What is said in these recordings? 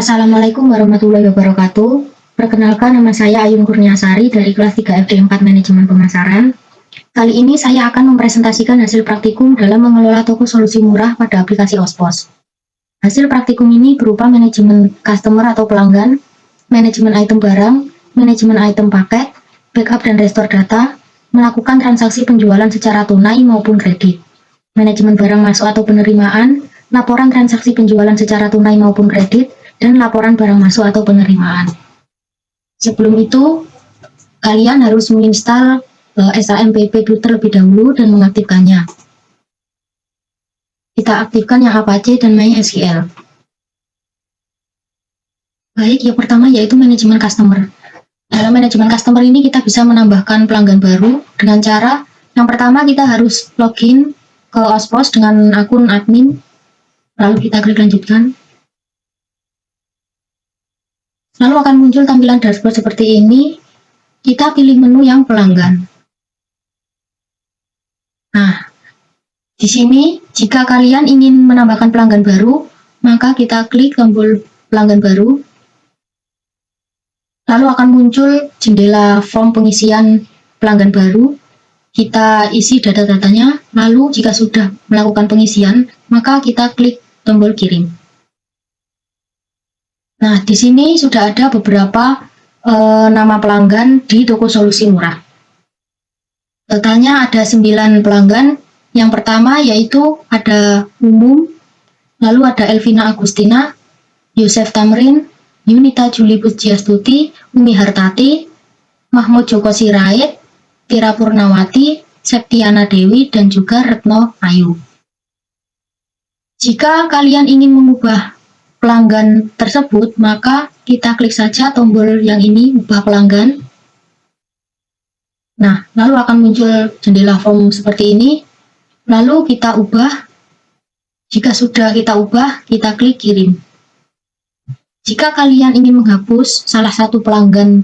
Assalamualaikum warahmatullahi wabarakatuh. Perkenalkan, nama saya Ayun Kurniasari dari kelas 3 FD 4 Manajemen Pemasaran. Kali ini saya akan mempresentasikan hasil praktikum dalam mengelola toko solusi murah pada aplikasi Ospos. Hasil praktikum ini berupa manajemen customer atau pelanggan, manajemen item barang, manajemen item paket, backup dan restore data, melakukan transaksi penjualan secara tunai maupun kredit, manajemen barang masuk atau penerimaan, laporan transaksi penjualan secara tunai maupun kredit, dan laporan barang masuk atau penerimaan. Sebelum itu, kalian harus menginstal SAMPP terlebih dahulu dan mengaktifkannya. Kita aktifkan yang Apache dan MySQL. Baik, yang pertama yaitu manajemen customer. Dalam manajemen customer ini kita bisa menambahkan pelanggan baru dengan cara yang pertama kita harus login ke Ospos dengan akun admin, lalu kita klik lanjutkan. Lalu akan muncul tampilan dashboard seperti ini. Kita pilih menu yang pelanggan. Nah, di sini jika kalian ingin menambahkan pelanggan baru, maka kita klik tombol pelanggan baru. Lalu akan muncul jendela form pengisian pelanggan baru. Kita isi data-datanya, lalu jika sudah melakukan pengisian, maka kita klik tombol kirim. Nah, di sini sudah ada beberapa nama pelanggan di toko solusi murah. Totalnya ada 9 pelanggan. Yang pertama yaitu ada Umum, lalu ada Elvina Agustina, Yosef Tamrin, Yunita Juli Pujiastuti, Umi Hartati, Mahmud Joko Sirait, Tira Purnawati, Septiana Dewi, dan juga Retno Ayu. Jika kalian ingin mengubah pelanggan tersebut, maka kita klik saja tombol yang ini, ubah pelanggan. Nah, lalu akan muncul jendela form seperti ini. Lalu kita ubah. Jika sudah kita ubah, kita klik kirim. Jika kalian ingin menghapus salah satu pelanggan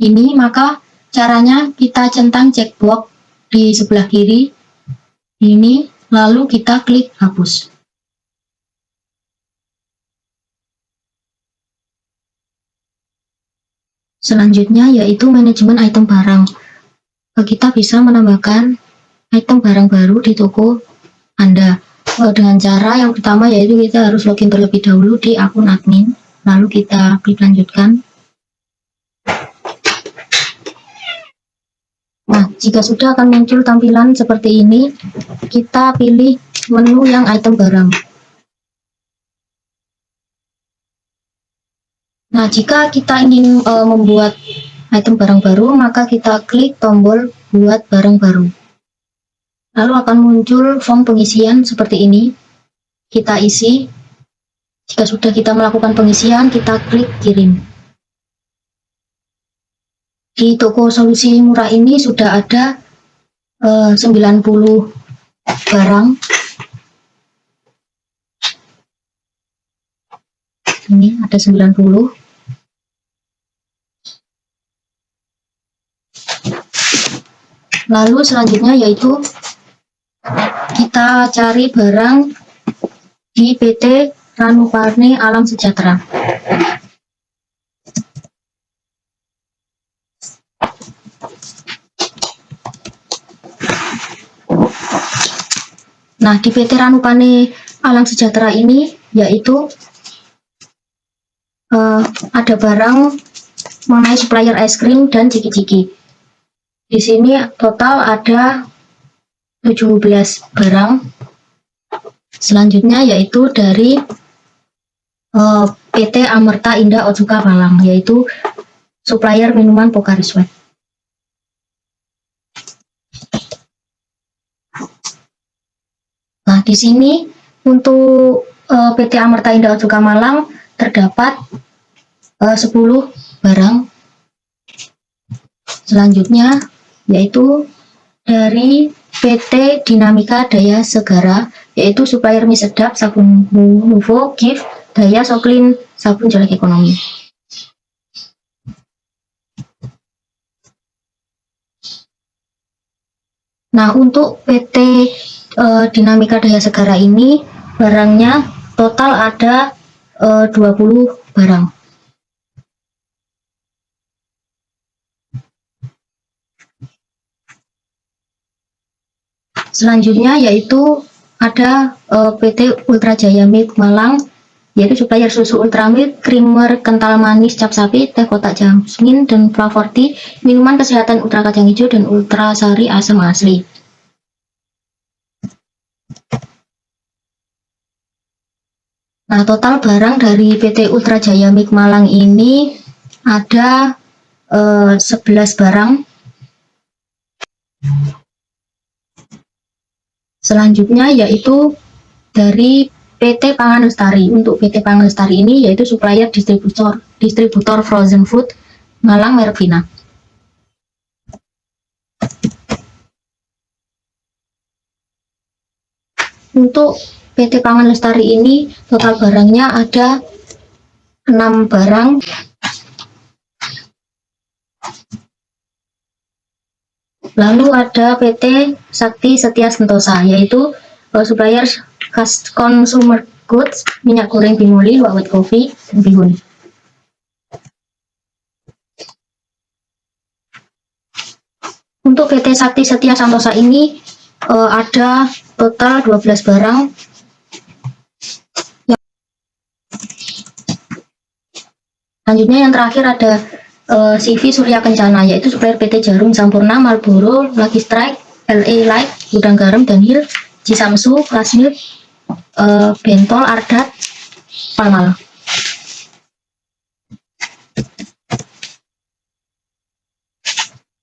ini, maka caranya kita centang checkbox di sebelah kiri ini, lalu kita klik hapus. Selanjutnya yaitu manajemen item barang. Kita bisa menambahkan item barang baru di toko Anda. Dengan cara yang pertama yaitu kita harus login terlebih dahulu di akun admin, lalu kita klik lanjutkan. Nah, jika sudah akan muncul tampilan seperti ini, kita pilih menu yang item barang. Nah, jika kita ingin membuat item barang baru, maka kita klik tombol buat barang baru. Lalu akan muncul form pengisian seperti ini. Kita isi. Jika sudah kita melakukan pengisian, kita klik kirim. Di toko solusi murah ini sudah ada 90 barang. Ini ada 90. Lalu selanjutnya yaitu kita cari barang di PT Ranupane Alam Sejahtera. Nah, di PT Ranupane Alam Sejahtera ini yaitu ada barang mengenai supplier es krim dan ciki-ciki. Di sini total ada 17 barang. Selanjutnya yaitu dari PT Amerta Indah Ojuka Malang, yaitu supplier minuman Pocari Sweat. Nah, di sini untuk PT Amerta Indah Ojuka Malang terdapat 10 barang. Selanjutnya yaitu dari PT Dinamika Daya Segara, yaitu supplier mie sedap, sabun Nuvo, Gift, Daya Soklin, sabun jelek ekonomi. Nah, untuk PT Dinamika Daya Segara ini barangnya total ada 20 barang. Selanjutnya yaitu ada PT Ultra Jaya Milk Malang, yaitu supplier susu Ultramilk, creamer kental manis cap sapi, teh kotak jasmin, dan flavor tea, minuman kesehatan Ultra Kacang Hijau, dan Ultra Sari Asam Asli. Nah, total barang dari PT Ultra Jaya Milk Malang ini ada 11 barang. Selanjutnya yaitu dari PT Pangan Lestari. Untuk PT Pangan Lestari ini yaitu supplier distributor frozen food Malang merek Vina. Untuk PT Pangan Lestari ini total barangnya ada 6 barang. Lalu ada PT Sakti Setia Sentosa, yaitu supplier consumer goods, minyak goreng Bimoli, White Coffee, dan Bihun. Untuk PT Sakti Setia Sentosa ini ada total 12 barang. Selanjutnya yang terakhir ada CV Surya Kencana, yaitu supplier PT Jarum Sampurna, Marlboro, Lucky Strike, LA Light, Gudang Garam, Dunhill, Jisamsu, Klasmilk, Bentol, Ardat, Palmal.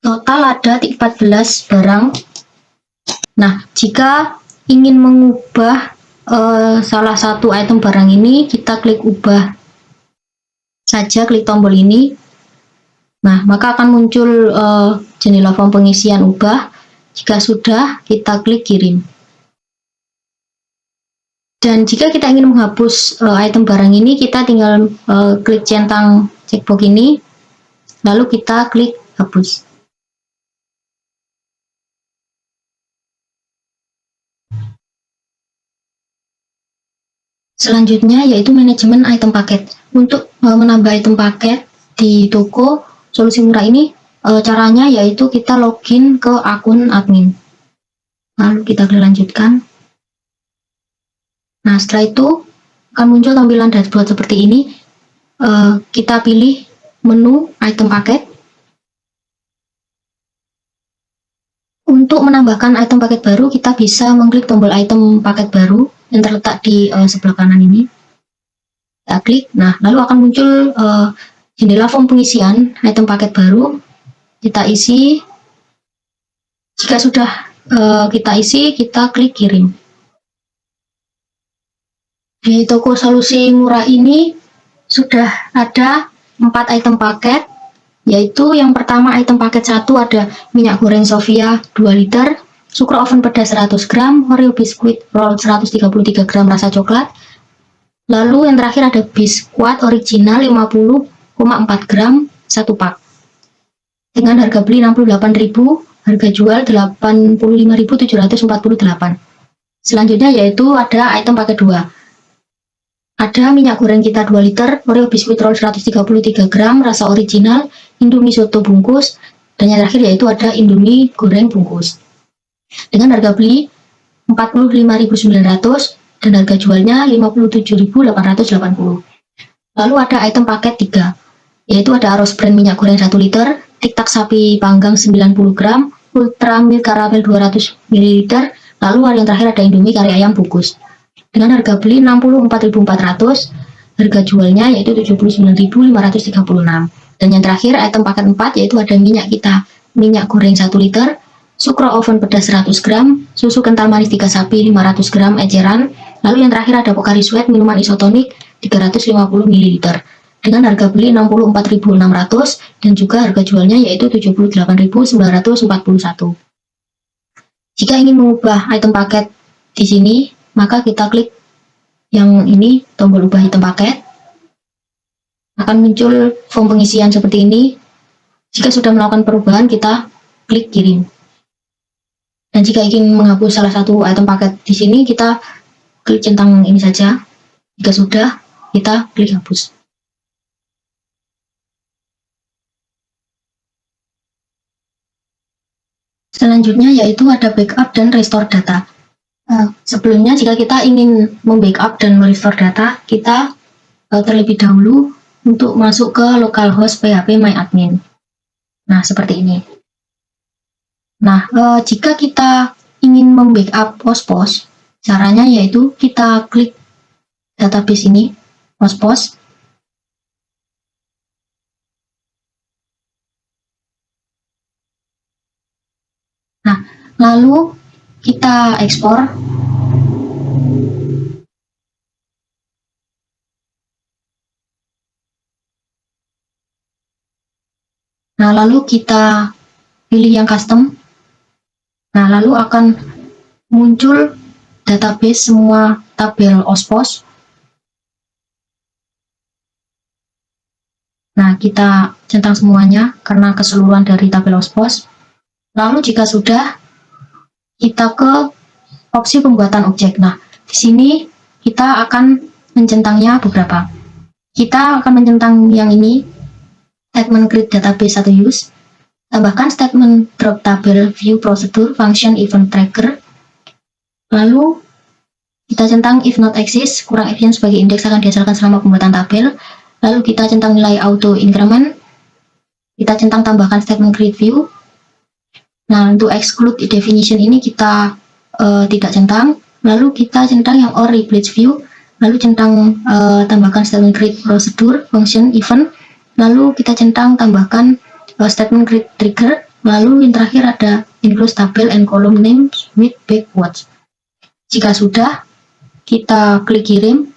Total ada 14 barang. Nah, jika ingin mengubah salah satu item barang ini, kita klik ubah saja, klik tombol ini. Nah, maka akan muncul jendela form pengisian ubah. Jika sudah, kita klik kirim. Dan jika kita ingin menghapus item barang ini, kita tinggal klik centang checkbox ini, lalu kita klik hapus. Selanjutnya yaitu manajemen item paket. Untuk menambah item paket di toko solusi murah ini, caranya yaitu kita login ke akun admin. Lalu kita klik lanjutkan. Nah, setelah itu akan muncul tampilan dashboard seperti ini. Kita pilih menu item paket. Untuk menambahkan item paket baru, kita bisa mengklik tombol item paket baru yang terletak di sebelah kanan ini. Kita klik, nah lalu akan muncul jendela form pengisian item paket baru. Kita isi. Jika sudah kita isi, kita klik kirim. Di toko solusi murah ini sudah ada 4 item paket, yaitu yang pertama item paket 1 ada minyak goreng Sofia 2 liter, Sukro oven pedas 100 gram, Oreo biskuit roll 133 gram rasa coklat. Lalu yang terakhir ada biskuit original 50,4 gram 1 pak. Dengan harga beli 68.000, harga jual 85.748. Selanjutnya yaitu ada item paket 2. Ada minyak goreng kita 2 liter, Oreo biskuit roll 133 gram rasa original, Indomie soto bungkus, dan yang terakhir yaitu ada Indomie goreng bungkus. Dengan harga beli 45.900 dan harga jualnya 57.880. Lalu ada item paket 3, yaitu ada Aros brand minyak goreng 1 liter, tiktak sapi panggang 90 gram, Ultra Milk Caramel 200 ml, lalu yang terakhir ada Indomie kari ayam bungkus. Dengan harga beli 64.400, harga jualnya yaitu 79.536. Dan yang terakhir item paket 4 yaitu ada minyak goreng 1 liter, Sukro oven pedas 100 gram, susu kental manis 3 sapi 500 gram eceran, lalu yang terakhir ada Pocari Sweat minuman isotonik 350 ml dengan harga beli 64.600 dan juga harga jualnya yaitu 78.941. Jika ingin mengubah item paket di sini, maka kita klik yang ini, tombol ubah item paket. Akan muncul form pengisian seperti ini. Jika sudah melakukan perubahan, kita klik kirim. Dan jika ingin menghapus salah satu item paket di sini, kita klik centang ini saja. Jika sudah, kita klik hapus. Selanjutnya yaitu ada backup dan restore data. Sebelumnya jika kita ingin membackup dan merestore data, kita terlebih dahulu untuk masuk ke localhost PHP MyAdmin. Nah, seperti ini. Nah, jika kita ingin membackup Postpos, caranya yaitu kita klik database ini, Postpos. Nah, lalu kita ekspor. Nah, lalu kita pilih yang custom. Nah, lalu akan muncul database semua tabel OSPOS. Nah, kita centang semuanya karena keseluruhan dari tabel OSPOS. Lalu jika sudah, kita ke opsi pembuatan objek. Nah, di sini kita akan mencentangnya beberapa. Kita akan mencentang yang ini, statement create database atau use, tambahkan statement drop tabel view procedure function event tracker, lalu kita centang if not exist, kurang efisien sebagai indeks akan dihasilkan selama pembuatan tabel, lalu kita centang nilai auto increment, kita centang tambahkan statement create view. Nah, untuk exclude definition ini kita tidak centang, lalu kita centang yang or replace view, lalu centang tambahkan statement create procedure function event, lalu kita centang tambahkan statement create trigger, lalu yang terakhir ada include tabel and column names with backwards. Jika sudah, kita klik kirim.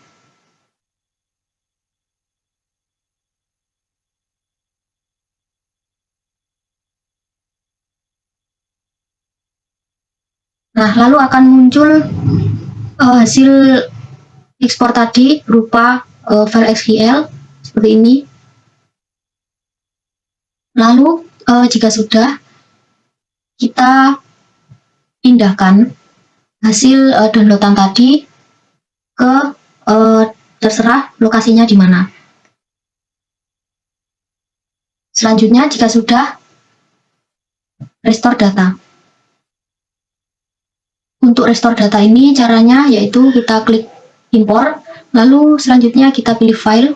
Nah, lalu akan muncul hasil ekspor tadi berupa file SQL seperti ini. Lalu jika sudah, kita pindahkan hasil downloadan tadi ke terserah lokasinya di mana. Selanjutnya, jika sudah, restore data. Untuk restore data ini caranya yaitu kita klik import, lalu selanjutnya kita pilih file.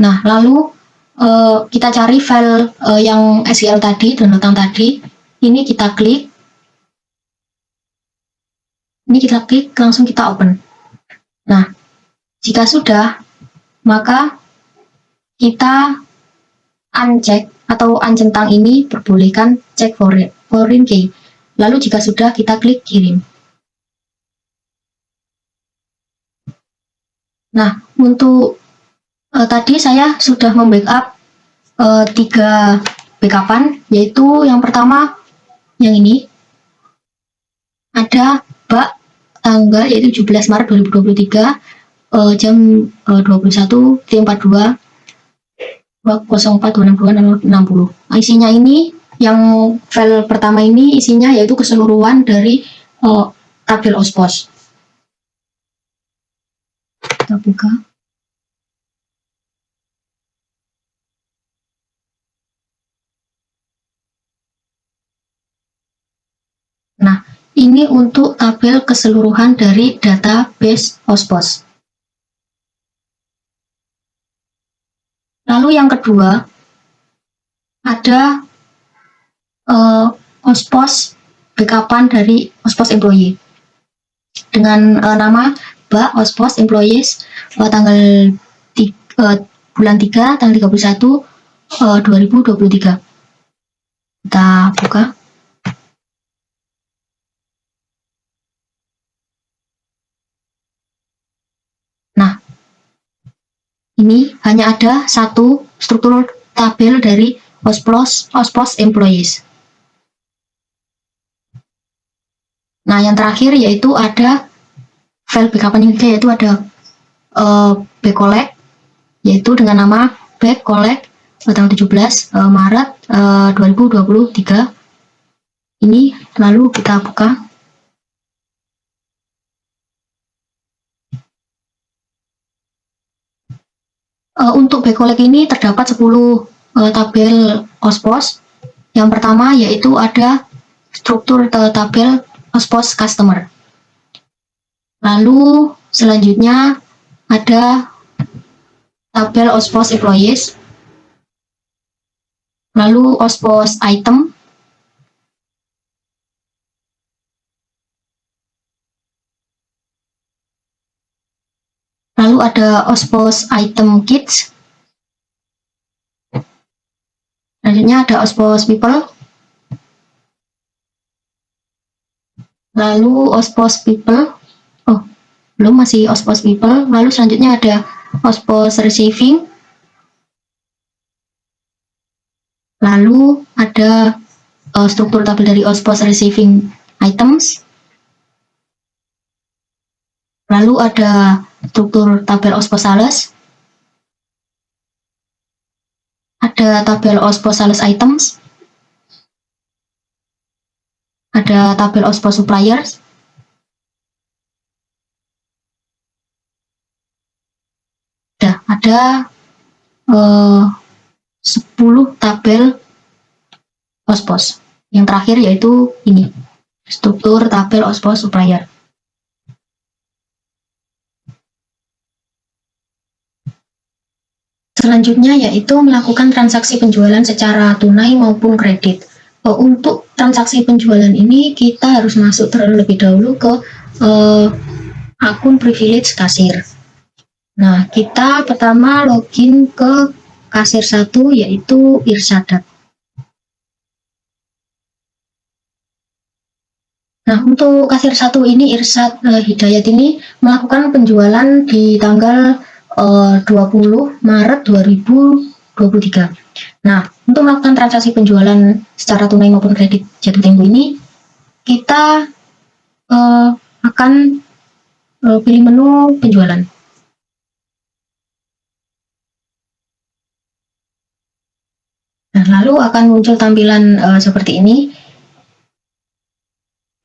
Nah, lalu kita cari file yang SQL tadi, downloadan tadi. Ini kita klik. Ini kita klik, langsung kita open. Nah, jika sudah, maka kita uncheck atau uncentang ini perbolehkan cek foreign key. Lalu jika sudah, kita klik kirim. Nah, untuk tadi saya sudah membackup 3 backupan, yaitu yang pertama yang ini ada bak tanggal yaitu 17 Maret 2023 jam 21.42 04.26.60. Nah, isinya ini yang file pertama ini isinya yaitu keseluruhan dari tabel OSPOS. Kita buka. Nah, ini untuk tabel keseluruhan dari database OSPOS. Lalu yang kedua, ada OSPOS backupan dari OSPOS employee dengan nama bak OSPOS employees tanggal bulan 3 tanggal 31 2023. Kita buka. Nah, ini hanya ada satu struktur tabel dari OSPOS employees. Nah, yang terakhir yaitu ada file backupan yang ketiga, yaitu ada back collect, yaitu dengan nama back collect tanggal 17 Maret 2023. Ini lalu kita buka. Untuk Backcollect ini terdapat 10 tabel OSPOS. Yang pertama yaitu ada struktur tabel OSPOS Customer. Lalu selanjutnya ada tabel OSPOS Employees. Lalu OSPOS Item. Lalu ada OSPOS Item Kits. Selanjutnya ada OSPOS People. Lalu OSPOS People. Oh, belum, masih OSPOS People. Lalu selanjutnya ada OSPOS Receiving. Lalu ada struktur tabel dari OSPOS Receiving Items. Lalu ada struktur tabel OSPOS Sales. Ada tabel OSPOS Sales Items. Ada tabel OSPOS Suppliers. Ada 10 tabel OSPOS. Yang terakhir yaitu ini, struktur tabel OSPOS Supplier. Selanjutnya yaitu melakukan transaksi penjualan secara tunai maupun kredit. Untuk transaksi penjualan ini kita harus masuk terlebih dahulu ke akun privilege kasir. Nah, kita pertama login ke kasir 1 yaitu Irsadat. Nah, untuk kasir 1 ini Irsad Hidayat ini melakukan penjualan di tanggal 20 Maret 2023. Nah, untuk melakukan transaksi penjualan secara tunai maupun kredit jatuh tempo ini, kita akan pilih menu penjualan. Nah, lalu akan muncul tampilan seperti ini.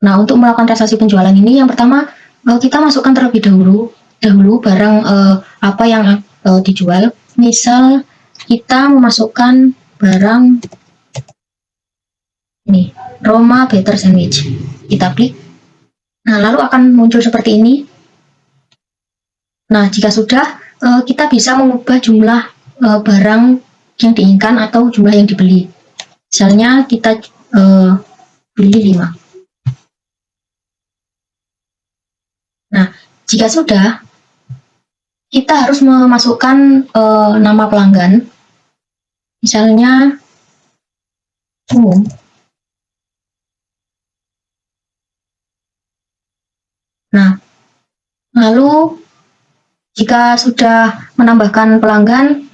Nah, untuk melakukan transaksi penjualan ini, yang pertama kita masukkan terlebih dahulu barang apa yang dijual. Misal kita memasukkan barang ini, Roma Butter Sandwich. Kita klik. Nah, lalu akan muncul seperti ini. Nah, jika sudah, kita bisa mengubah jumlah barang yang diinginkan atau jumlah yang dibeli. Misalnya kita beli 5. Nah, jika sudah, kita harus memasukkan nama pelanggan, misalnya umum. Nah, lalu jika sudah menambahkan pelanggan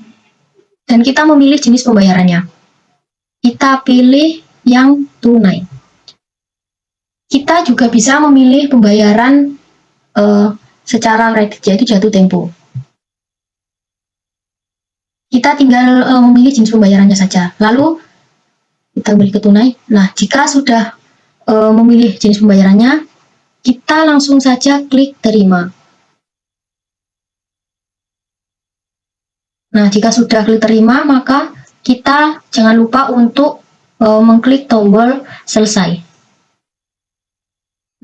dan kita memilih jenis pembayarannya, kita pilih yang tunai. Kita juga bisa memilih pembayaran secara kredit, yaitu jatuh tempo. Kita tinggal memilih jenis pembayarannya saja. Lalu kita kembali ke tunai. Nah, jika sudah memilih jenis pembayarannya, kita langsung saja klik terima. Nah, jika sudah klik terima, maka kita jangan lupa untuk mengklik tombol selesai.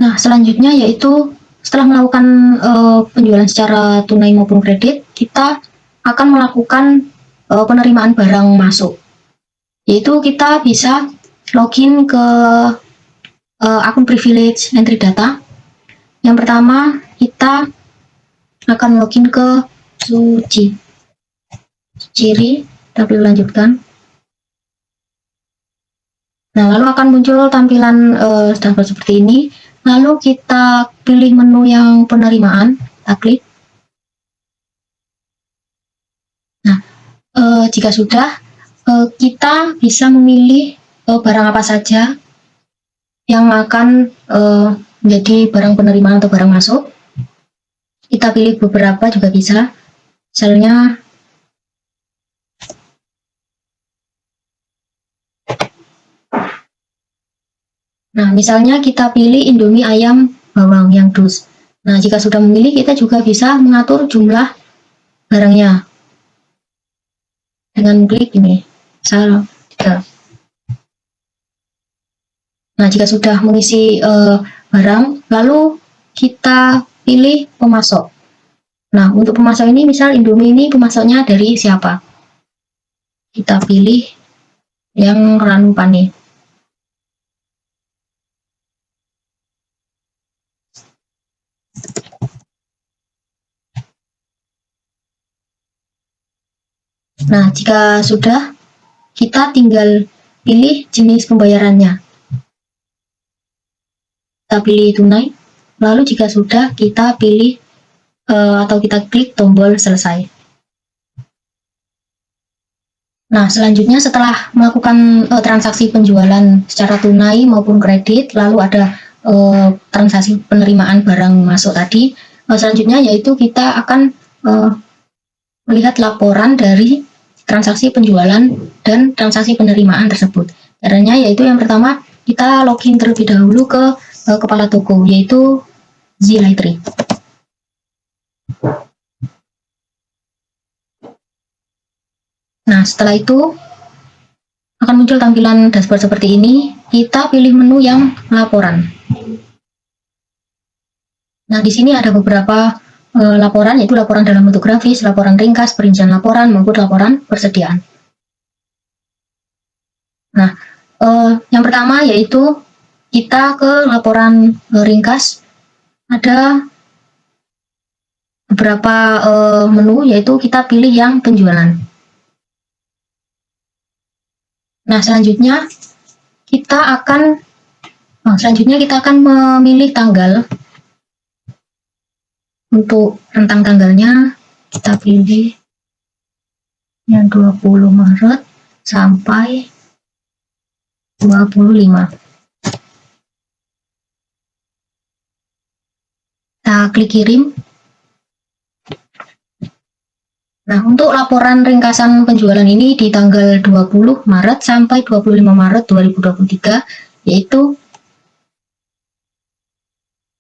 Nah, selanjutnya yaitu setelah melakukan penjualan secara tunai maupun kredit, kita akan melakukan penerimaan barang masuk. Yaitu kita bisa login ke akun privilege entry data. Yang pertama, kita akan login ke ciri, tapi lanjutkan. Nah, lalu akan muncul tampilan dashboard seperti ini. Lalu kita pilih menu yang penerimaan, kita klik. Nah, jika sudah, kita bisa memilih barang apa saja yang akan menjadi barang penerimaan atau barang masuk. Kita pilih beberapa juga bisa, misalnya nah, misalnya kita pilih Indomie ayam bawang yang dus. Nah, jika sudah memilih, kita juga bisa mengatur jumlah barangnya. dengan klik ini sel 3. Nah, jika sudah mengisi barang, lalu kita pilih pemasok. Nah, untuk pemasok ini, misal Indomie ini pemasoknya dari siapa? Kita pilih yang Ranupane. Nah, jika sudah, kita tinggal pilih jenis pembayarannya. Kita pilih tunai, lalu jika sudah, kita pilih atau kita klik tombol selesai. Nah, selanjutnya setelah melakukan transaksi penjualan secara tunai maupun kredit, lalu ada transaksi penerimaan barang masuk tadi, selanjutnya yaitu kita akan melihat laporan dari transaksi penjualan dan transaksi penerimaan tersebut. Caranya yaitu yang pertama, kita login terlebih dahulu ke kepala toko, yaitu Zlightree. Nah, setelah itu akan muncul tampilan dashboard seperti ini. Kita pilih menu yang laporan. Nah, di sini ada beberapa laporan, yaitu laporan dalam bentuk grafis, laporan ringkas, perincian laporan, maupun laporan persediaan. Nah, yang pertama yaitu kita ke laporan ringkas. Ada beberapa menu, yaitu kita pilih yang penjualan. Nah, selanjutnya kita akan memilih tanggal. Untuk rentang tanggalnya kita pilih yang 20 Maret sampai 25. Kita klik kirim. Nah, untuk laporan ringkasan penjualan ini di tanggal 20 Maret sampai 25 Maret 2023, yaitu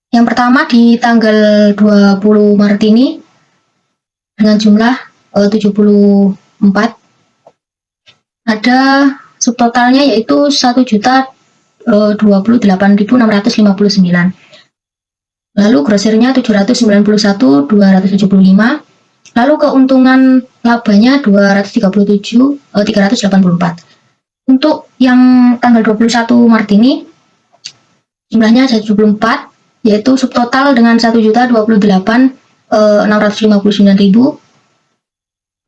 yang pertama di tanggal 20 Maret ini dengan jumlah 74, ada subtotalnya yaitu 1.028.659. Lalu grosirnya 791.275. Lalu keuntungan labanya 384. Untuk yang tanggal 21 Maret ini jumlahnya 74, yaitu subtotal dengan 1.028.659.000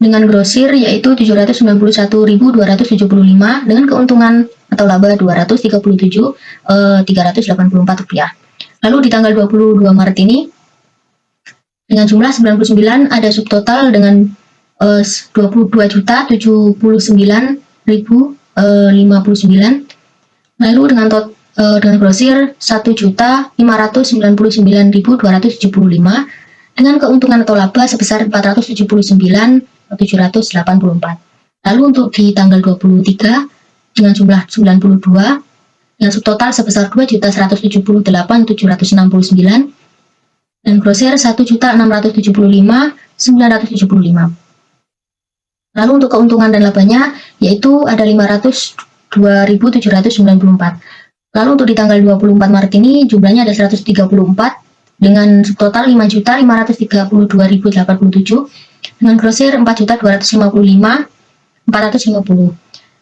dengan grosir yaitu 791.275 dengan keuntungan atau laba 237.384 rupiah. Lalu di tanggal 22 Maret ini dengan jumlah 99 ada subtotal dengan 22.079.059. Lalu dengan grosir 1.599.275 dengan keuntungan atau laba sebesar 479.784. Lalu untuk di tanggal 23 dengan jumlah 92 yang subtotal sebesar 2.178.769 dan grosir 1.675.975. Lalu untuk keuntungan dan labanya yaitu ada 502.794. Lalu untuk di tanggal 24 Maret ini jumlahnya ada 134 dengan subtotal 5.532.087 dengan grosir 4.255.450.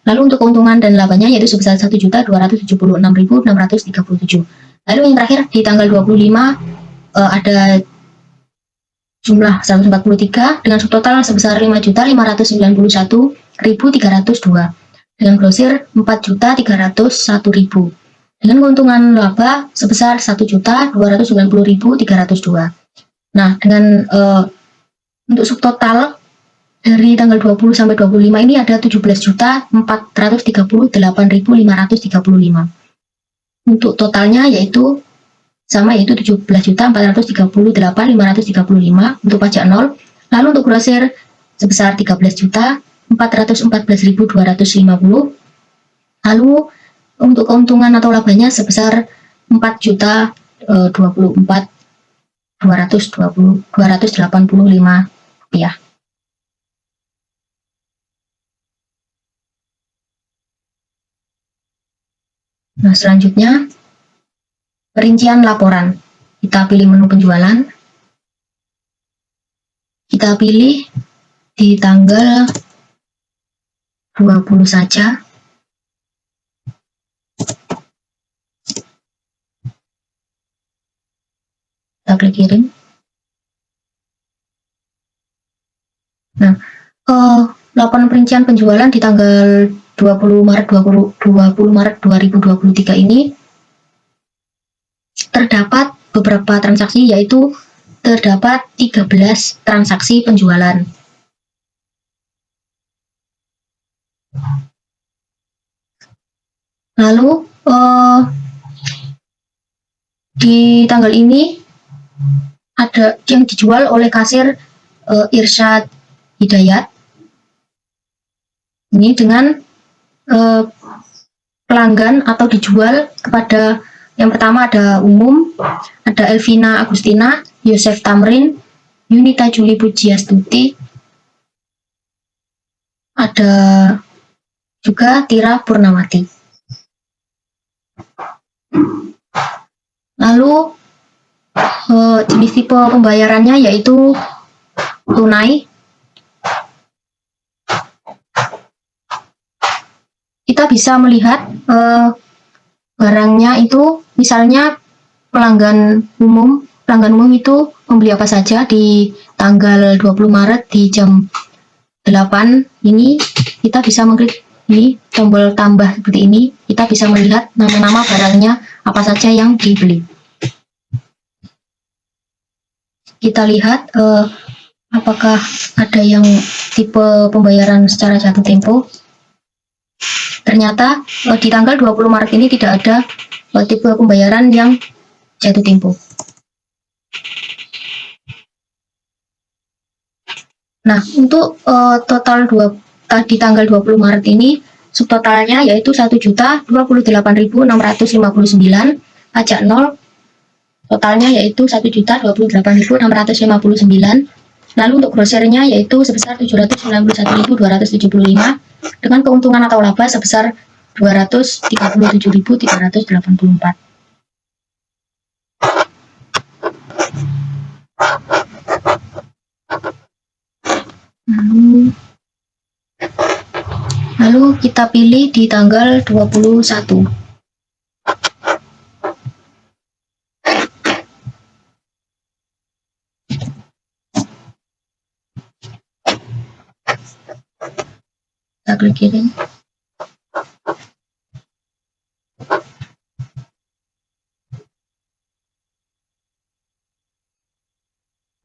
Lalu untuk keuntungan dan labanya yaitu sebesar 1.276.637. Lalu yang terakhir di tanggal 25 ada jumlah 143 dengan subtotal sebesar 5.591.302 dengan grosir 4.301.000 dengan keuntungan laba sebesar 1.290.302. Nah, dengan untuk subtotal dari tanggal 20 sampai 25 ini ada 17.438.535. Untuk totalnya yaitu sama, yaitu 17.438.535 untuk pajak 0. Lalu untuk grosir sebesar 13.414.250. Lalu untuk keuntungan atau labanya sebesar 4.024.285 rupiah. Nah, selanjutnya perincian laporan. Kita pilih menu penjualan. Kita pilih di tanggal 20 saja. Kita klik kirim. Nah, laporan perincian penjualan di tanggal 20 Maret 2023 ini terdapat beberapa transaksi, yaitu terdapat 13 transaksi penjualan. Lalu di tanggal ini ada yang dijual oleh kasir Irsyad Hidayat. Ini dengan pelanggan atau dijual kepada yang pertama ada umum, ada Elvina Agustina, Yosef Tamrin, Yunita Juli Pujiastuti, ada juga Tira Purnawati. Lalu jenis tipe pembayarannya yaitu tunai. Kita bisa melihat barangnya itu, misalnya pelanggan umum itu membeli apa saja di tanggal 20 Maret di jam 8 ini. Kita bisa mengklik ini tombol tambah seperti ini, kita bisa melihat nama-nama barangnya apa saja yang dibeli. Kita lihat apakah ada yang tipe pembayaran secara jatuh tempo. Ternyata di tanggal 20 Maret ini tidak ada tipe pembayaran yang jatuh tempo. Nah, untuk total di tanggal 20 Maret ini subtotalnya yaitu 1.028.659, pajak 0, totalnya yaitu 1.028.659. Lalu untuk grosirnya yaitu sebesar 791.275 dengan keuntungan atau laba sebesar 237.384. Lalu kita pilih di tanggal 21. Kita klik kirim.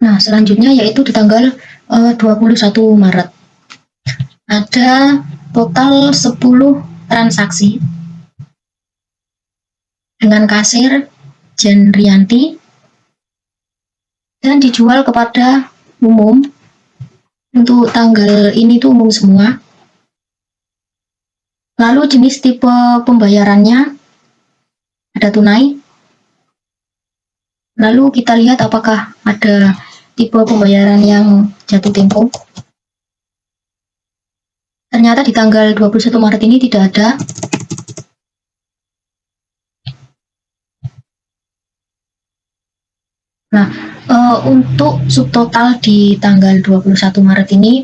Nah, selanjutnya yaitu di tanggal 21 Maret. Ada total 10 transaksi dengan kasir Jen Rianti dan dijual kepada umum. Untuk tanggal ini tuh umum semua. Lalu jenis tipe pembayarannya ada tunai. Lalu kita lihat apakah ada tipe pembayaran yang jatuh tempo. Ternyata di tanggal 21 Maret ini tidak ada. Nah, untuk subtotal di tanggal 21 Maret ini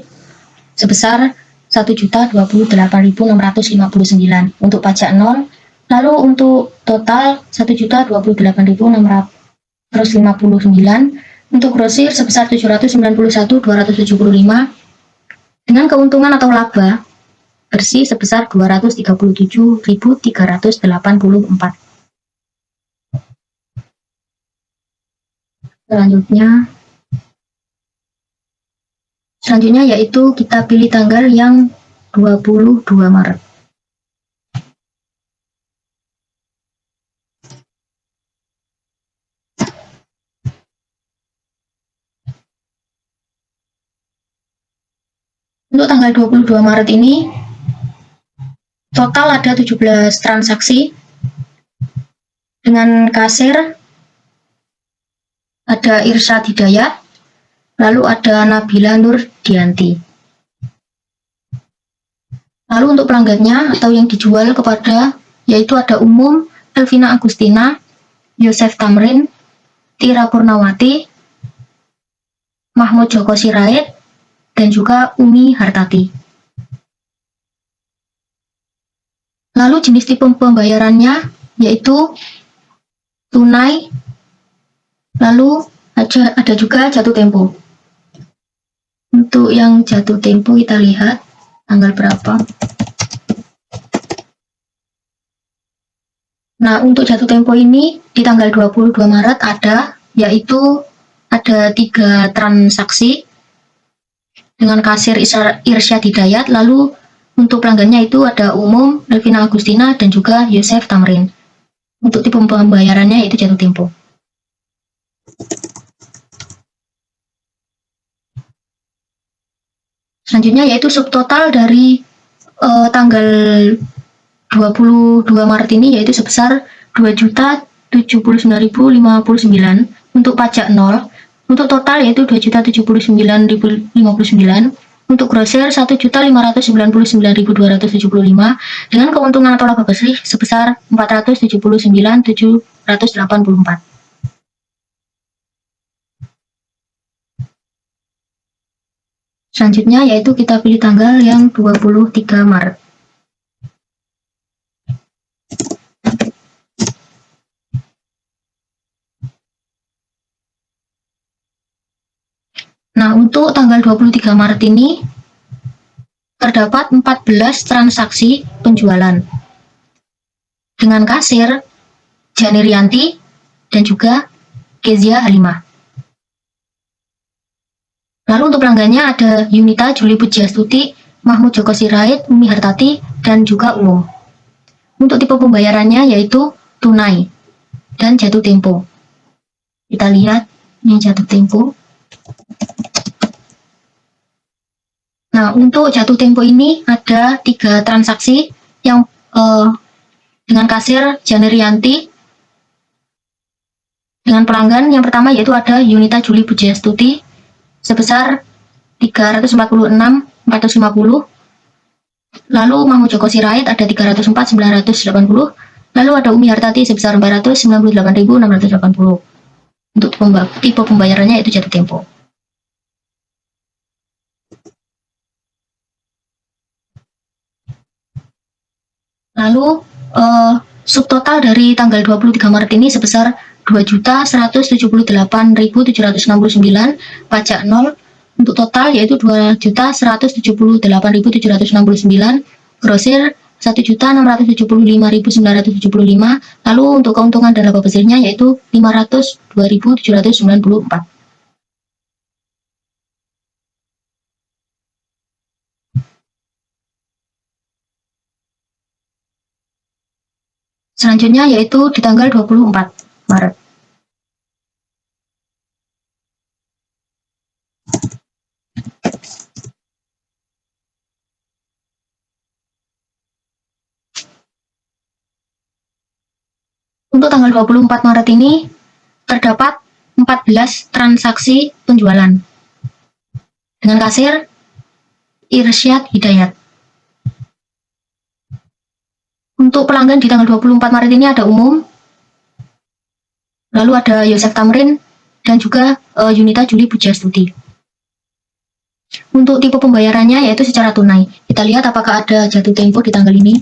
sebesar 1.028.659 untuk pajak 0. Lalu untuk total 1.028.659 untuk grosir sebesar 791.275 dengan keuntungan atau laba bersih sebesar 237.384. Selanjutnya yaitu kita pilih tanggal yang 22 Maret. Untuk tanggal 22 Maret ini total ada 17 transaksi dengan kasir ada Irsyad Hidayat, lalu ada Nabila Nur Dianti. Lalu untuk pelanggannya atau yang dijual kepada yaitu ada Umum, Elvina Agustina, Yosef Tamrin, Tira Purnawati, Mahmud Joko Sirait, dan juga Umi Hartati. Lalu jenis tipe pembayarannya yaitu tunai, lalu ada juga jatuh tempo. Untuk yang jatuh tempo kita lihat tanggal berapa. Nah, untuk jatuh tempo ini di tanggal 22 Maret yaitu ada 3 transaksi dengan kasir Irsyad Hidayat, lalu untuk pelanggannya itu ada Umum, Elvina Agustina, dan juga Yosef Tamrin. Untuk tipe pembayarannya yaitu jatuh tempo. Selanjutnya yaitu subtotal dari tanggal 22 Maret ini yaitu sebesar 2.079.059 untuk pajak 0, untuk total yaitu 2.079.059, untuk grosir 1.599.275 dengan keuntungan atau laba bersih sebesar 479.784. Selanjutnya yaitu kita pilih tanggal yang 23 Maret. Nah, untuk tanggal 23 Maret ini terdapat 14 transaksi penjualan dengan kasir Jani Rianti dan juga Kezia Halimah. Lalu untuk pelanggannya ada Yunita Juli Pujiastuti, Mahmud Joko Sirait, Umi Hartati, dan juga Umum. Untuk tipe pembayarannya yaitu tunai dan jatuh tempo. Kita lihat yang jatuh tempo. Nah, untuk jatuh tempo ini ada 3 transaksi yang dengan kasir Jani Rianti dengan pelanggan. Yang pertama yaitu ada Yunita Juli Pujiastuti sebesar 346.450. Lalu Mahmud Joko Sirait ada 304.980. Lalu ada Umi Hartati sebesar 498.680. Untuk tipe pembayarannya itu jatuh tempo. Lalu subtotal dari tanggal 23 Maret ini sebesar 2.178.769, pajak 0. Untuk total yaitu 2.178.769, grosir 1.675.975. Lalu untuk keuntungan dan laba bersihnya yaitu 502.794. Selanjutnya yaitu di tanggal 24 Maret. Untuk tanggal 24 Maret ini terdapat 14 transaksi penjualan dengan kasir Irsyad Hidayat. Untuk pelanggan di tanggal 24 Maret ini ada Umum, lalu ada Yosef Tamrin, dan juga Yunita Juli Pujiastuti. Untuk tipe pembayarannya yaitu secara tunai. Kita lihat apakah ada jatuh tempo di tanggal ini.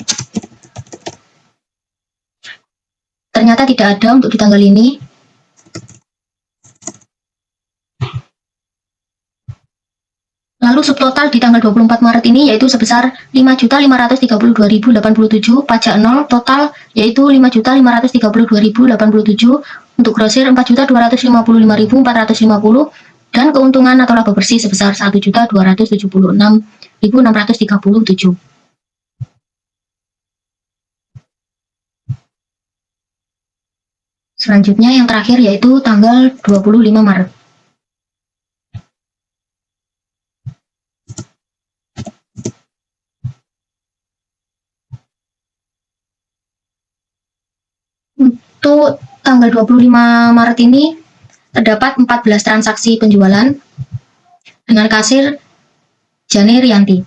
Ternyata tidak ada untuk di tanggal ini. Lalu subtotal di tanggal 24 Maret ini yaitu sebesar 5.532.087, pajak 0, total yaitu 5.532.087, untuk grosir 4.255.450, dan keuntungan atau laba bersih sebesar 1.276.637. Selanjutnya yang terakhir yaitu tanggal 25 Maret. Untuk tanggal 25 Maret ini terdapat 14 transaksi penjualan dengan kasir Jani Rianti.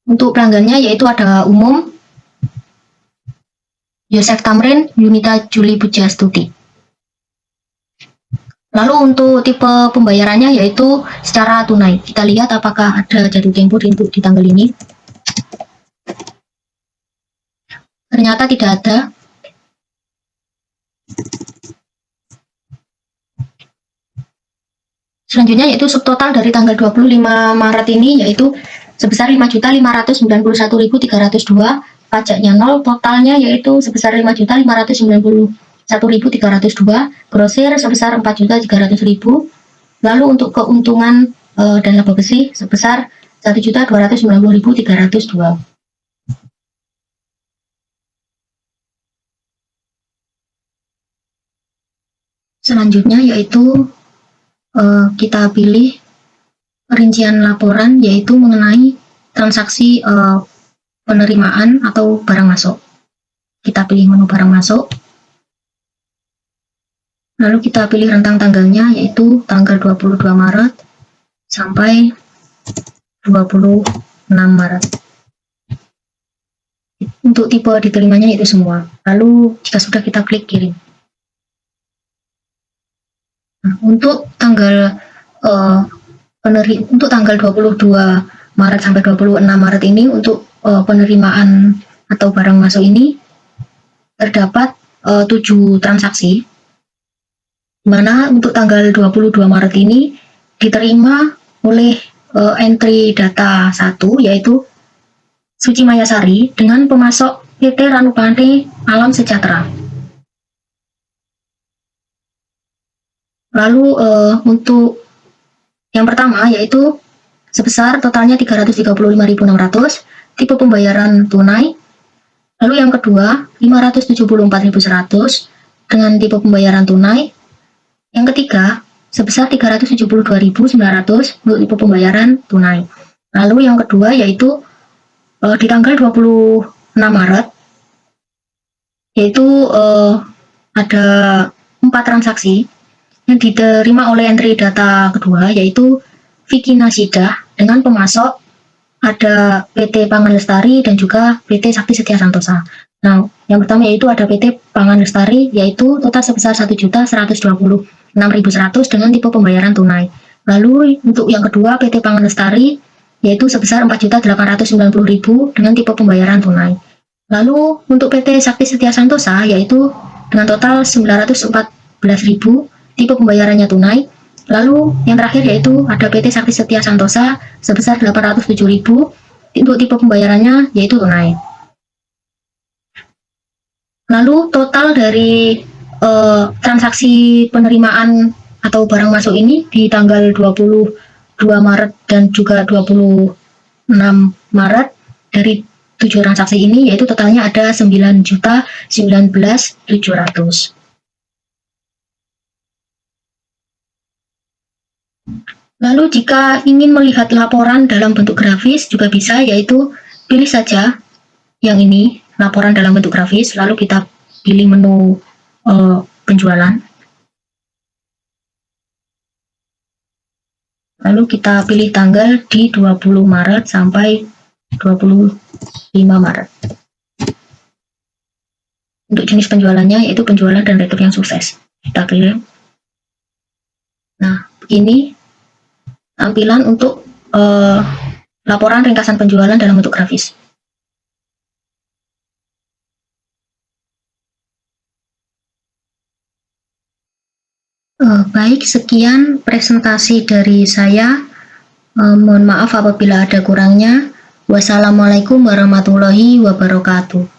Untuk pelanggannya yaitu ada Umum, Yosef Tamrin, Yunita Juli Pujastuti. Lalu untuk tipe pembayarannya yaitu secara tunai. Kita lihat apakah ada jatuh tempo di tanggal ini. Ternyata tidak ada. Selanjutnya yaitu subtotal dari tanggal 25 Maret ini yaitu sebesar 5.591.302, pajaknya 0, totalnya yaitu sebesar 5.591.302, grosir sebesar 4.300.000, lalu untuk keuntungan dan laba bersih sebesar 1.290.302. Selanjutnya yaitu kita pilih perincian laporan yaitu mengenai transaksi penerimaan atau barang masuk. Kita pilih menu barang masuk. Lalu kita pilih rentang tanggalnya yaitu tanggal 22 Maret sampai 26 Maret. Untuk tipe diterimanya itu semua. Lalu jika sudah kita klik kirim. Nah, untuk tanggal untuk tanggal 22 Maret sampai 26 Maret ini untuk penerimaan atau barang masuk ini terdapat 7 transaksi, dimana untuk tanggal 22 Maret ini diterima oleh entry data 1 yaitu Suci Mayasari dengan pemasok PT Ranupane Alam Sejahtera. Lalu untuk yang pertama yaitu sebesar totalnya 335.600, tipe pembayaran tunai. Lalu yang kedua 574.100 dengan tipe pembayaran tunai. Yang ketiga sebesar 372.900 untuk tipe pembayaran tunai. Lalu yang kedua yaitu di tanggal 26 Maret yaitu ada 4 transaksi yang diterima oleh entry data kedua yaitu Vicky Nasidah dengan pemasok ada PT Pangan Lestari dan juga PT Sakti Setia Santosa. Nah, yang pertama yaitu ada PT Pangan Lestari yaitu total sebesar 1.126.100 dengan tipe pembayaran tunai. Lalu untuk yang kedua PT Pangan Lestari yaitu sebesar 4.890.000 dengan tipe pembayaran tunai. Lalu untuk PT Sakti Setia Santosa yaitu dengan total 914.000 tipe pembayarannya tunai. Lalu yang terakhir yaitu ada PT Sakti Setia Santosa sebesar 807.000 untuk tipe pembayarannya yaitu tunai. Lalu total dari transaksi penerimaan atau barang masuk ini di tanggal 22 Maret dan juga 26 Maret dari 7 transaksi ini yaitu totalnya ada 9.019.700. Lalu jika ingin melihat laporan dalam bentuk grafis juga bisa, yaitu pilih saja yang ini, laporan dalam bentuk grafis, lalu kita pilih menu penjualan. Lalu kita pilih tanggal di 20 Maret sampai 25 Maret. Untuk jenis penjualannya yaitu penjualan dan retur yang sukses. Kita pilih. Nah, ini tampilan untuk laporan ringkasan penjualan dalam bentuk grafis. Baik, sekian presentasi dari saya. Mohon maaf apabila ada kurangnya. Wassalamualaikum warahmatullahi wabarakatuh.